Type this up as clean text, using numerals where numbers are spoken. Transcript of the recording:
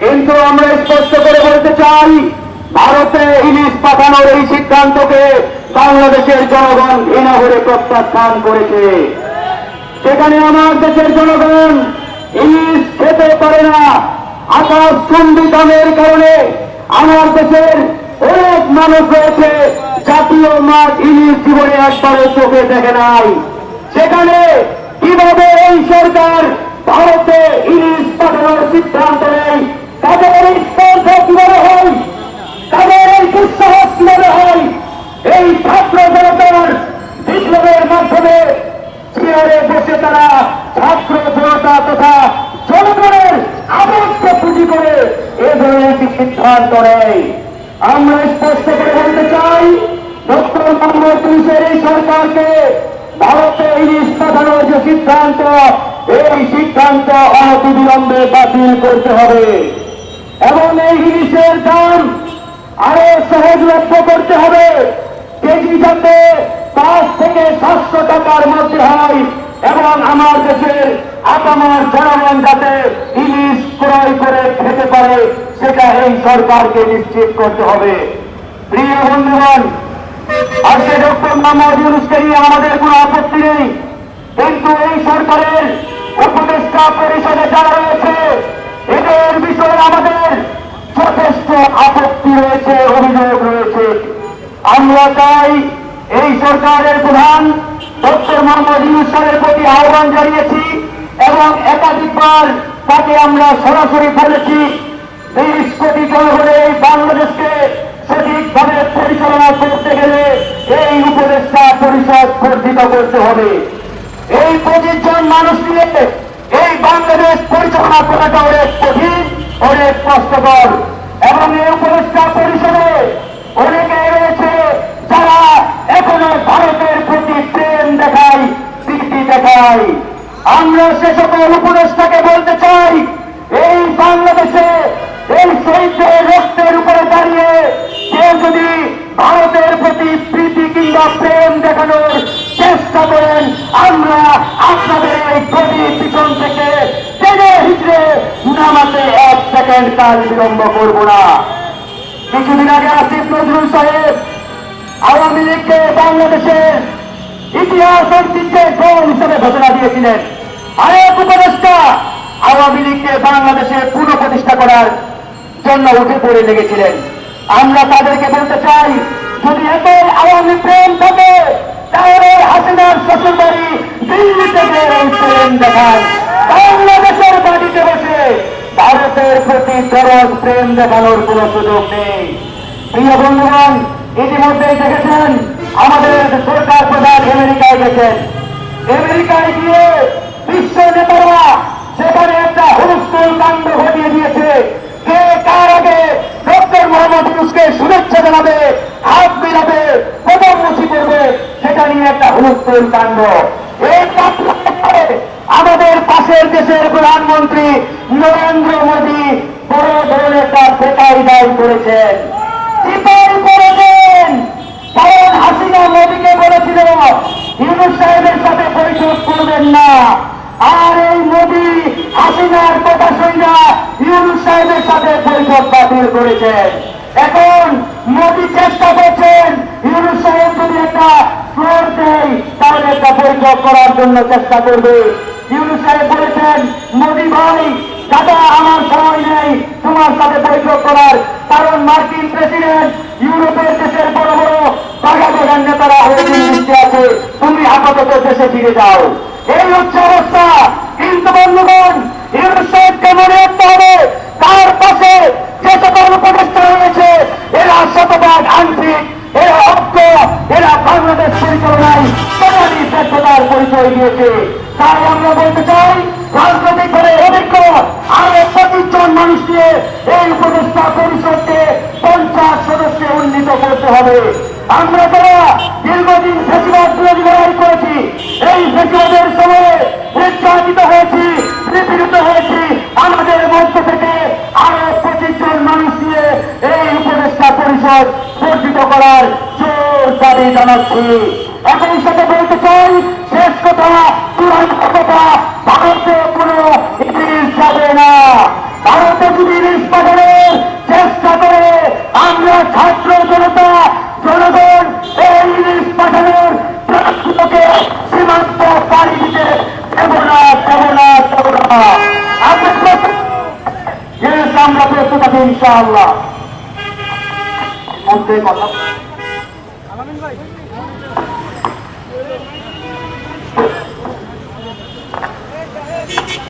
কিন্তু আমরা স্পষ্ট করে বলতে চাই, ভারতে ইলিশ পাঠানোর এই সিদ্ধান্তকে বাংলাদেশের জনগণ ঘৃণা করে প্রত্যাখ্যান করেছে। সেখানে আমার দেশের জনগণ ইলিশ খেতে পারে না। আকাশ চুম্বি দামের কারণে আমার দেশের অনেক মানুষ রয়েছে জাতীয় মাছ ইলিশ জীবনে একবারও চোখে দেখে নাই। সেখানে কিভাবে এই সরকার ভারতে ইলিশ পাঠানোর সিদ্ধান্ত নেয়, তাদের এই স্পর্ধা কিভাবে হয়, তাদের এই দুঃসাহস কিভাবে হয়? এই ছাত্র জনতার বিপ্লবের মাধ্যমে চেয়ারে বসে তারা ছাত্র জনতা তথা জনগণের আবেগকে পুঁজি করে এ ধরনের একটি সিদ্ধান্ত নেয়। আমরা স্পষ্ট করে বলতে চাই, ডক্টর মোহাম্মদ ইউনূসের এই সরকারকে ভারতে ইলিশ পাঠানোর যে সিদ্ধান্ত, এই সিদ্ধান্ত অনতিবিলম্বে বাতিল করতে হবে এবং এই ইলিশের দাম আরো সহজলভ্য করতে হবে। কেজি যাতে 5 থেকে 700 টাকার মধ্যে হয় এবং আমার দেশের আপামর জনগণ যাতে ইলিশ ক্রয় করে খেতে পারে, সেটা এই সরকারকে নিশ্চিত করতে হবে। প্রিয় বন্ধুগণ, আজকে ডক্টর মোহাম্মদ ইউনূসকে নিয়ে আমাদের কোনো আপত্তি নেই, কিন্তু এই সরকারের উপদেষ্টা পরিষদে যারা রয়েছে এদের বিষয়ে আমাদের যথেষ্ট আপত্তি রয়েছে, অভিযোগ রয়েছে। আমরা চাই এই সরকারের প্রধান ডক্টর মোহাম্মদ ইউনূসের প্রতি আহ্বান জানিয়েছি এবং একাধিকবার তাকে আমরা সরাসরি বলেছি, 20 কোটি জনগণের এই বাংলাদেশকে সঠিকভাবে পরিচালনা করতে গেলে এই উপদেষ্টা পরিষদ গঠিত করতে হবে। এই 25 জন মানুষ নিয়ে এই বাংলাদেশ পরিচালনা করাটা অনেক কঠিন, অনেক কষ্টকর এবং এই উপদেষ্টা পরিষদে অনেকে রয়েছে যারা এখনো ভারতের প্রতি প্রেম দেখায়, স্বীকৃতি দেখায়। আমরা সে সকল উপদেষ্টাকে বলতে চাই, এই বাংলাদেশে এই শহীদদের রক্তের উপরে দাঁড়িয়ে কেউ যদি ভারতের প্রতি প্রীতি কিংবা প্রেম দেখানোর চেষ্টা করেন, আমরা আপনাদের এই গতির পিছন থেকে টেনে হিচড়ে নামাতে 1 সেকেন্ড কাল বিলম্ব করব না। কিছুদিন আগে আসিফ নজরুল সাহেব আওয়ামী লীগকে বাংলাদেশের ইতিহাস ঐতিহ্যের গোল হিসেবে ঘোষণা দিয়েছিলেন। আরেক উপদেষ্টা আওয়ামী লীগকে বাংলাদেশে পুনঃপ্রতিষ্ঠা করার জন্য উঠে পড়ে লেগেছিলেন। আমরা তাদেরকে বলতে চাই, যদি এত আওয়ামী প্রেম থাকে তাহলে হাসিনার শ্বশুর বাড়ি দিল্লি থেকে এই প্রেম দেখান, বাংলাদেশের বাড়িতে বসে ভারতের প্রতি দরদ প্রেম দেখানোর কোন সুযোগ নেই। প্রিয় বন্ধুগণ, ইতিমধ্যেই দেখেছেন আমাদের সরকার প্রধান আমেরিকায় গেছেন। আমেরিকায় গিয়ে বিশ্ব নেতারা সেখানে একটা হুলস্থুল কাণ্ড ঘটিয়ে দিয়েছে। কে কার আগে ডক্টর মোহাম্মদ ইউনূসকে শুভেচ্ছা জানাবে, হাত মিলাবে, প্রধানমন্ত্রী করবে, সেটা নিয়ে একটা হুলস্থুল কাণ্ড। এই আমাদের পাশের দেশের প্রধানমন্ত্রী নরেন্দ্র মোদী বড় ধরনের একটা বেকার দান করেছেন, চিপাই করেছেন। কারণ হাসিনা মোদীকে বলেছিল ইউনূস সাহেবের সাথে বৈঠক করবেন না, আর এই মোদী হাসিনার কথা শুনে ইউনূস সাহেবের সাথে বৈঠক বাতিল করেছেন। এখন মোদী চেষ্টা করছেন ইউনূস সাহেব যদি একটা ফ্লোর দেয় তাহলে একটা বৈঠক করার জন্য চেষ্টা করবে। ইউনূস সাহেব বলেছেন, মোদী ভাই দাদা আমার সময় নেই তোমার সাথে বৈঠক করার, কারণ মার্কিন প্রেসিডেন্ট ইউরোপের দেশের বড় বড় বাগাবাগান নেতারা হয়ে আছে, তুমি আপাতত দেশে ফিরে যাও। এই হচ্ছে অবস্থা। কিন্তু বন্ধুগণ, ইউনূস সাহেবকে মনে রাখতে হবে তার পাশে যে সকল উপদেষ্টা রয়েছে এরা শতভাগ আন্তরিক, এরা অজ্ঞ, এরা বাংলাদেশ পরিচালনায় তদানি ব্যর্থতার পরিচয় দিয়েছে। তাই আমরা বলতে চাই, রাজনৈতিকভাবে অভিজ্ঞ আরো 25 জন মানুষ নিয়ে এই উপদেষ্টা পরিষদকে 50 সদস্যে উন্নীত করতে হবে। আমরা যারা দীর্ঘদিন ফেসিবাদ বিরোধী লড়াই করেছি, এই ফেসিবাদের সময়ে নির্যাতিত হয়েছি, নিপীড়িত হয়েছি, আমাদের মধ্য থেকে আরো 25 জন মানুষ নিয়ে এই উপদেষ্টা পরিষদ গঠিত করার জোর দাবি জানাচ্ছি। একই সাথে বলতে চাই, শেষ কথা, চূড়ান্ত কথা, ভারতে কোনো ইলিশ যাবে না। ভারতে যদি ইলিশ আমরা প্রস্তুত আছি ইনশাআল্লাহ। মধ্যে কথা আলামিন ভাই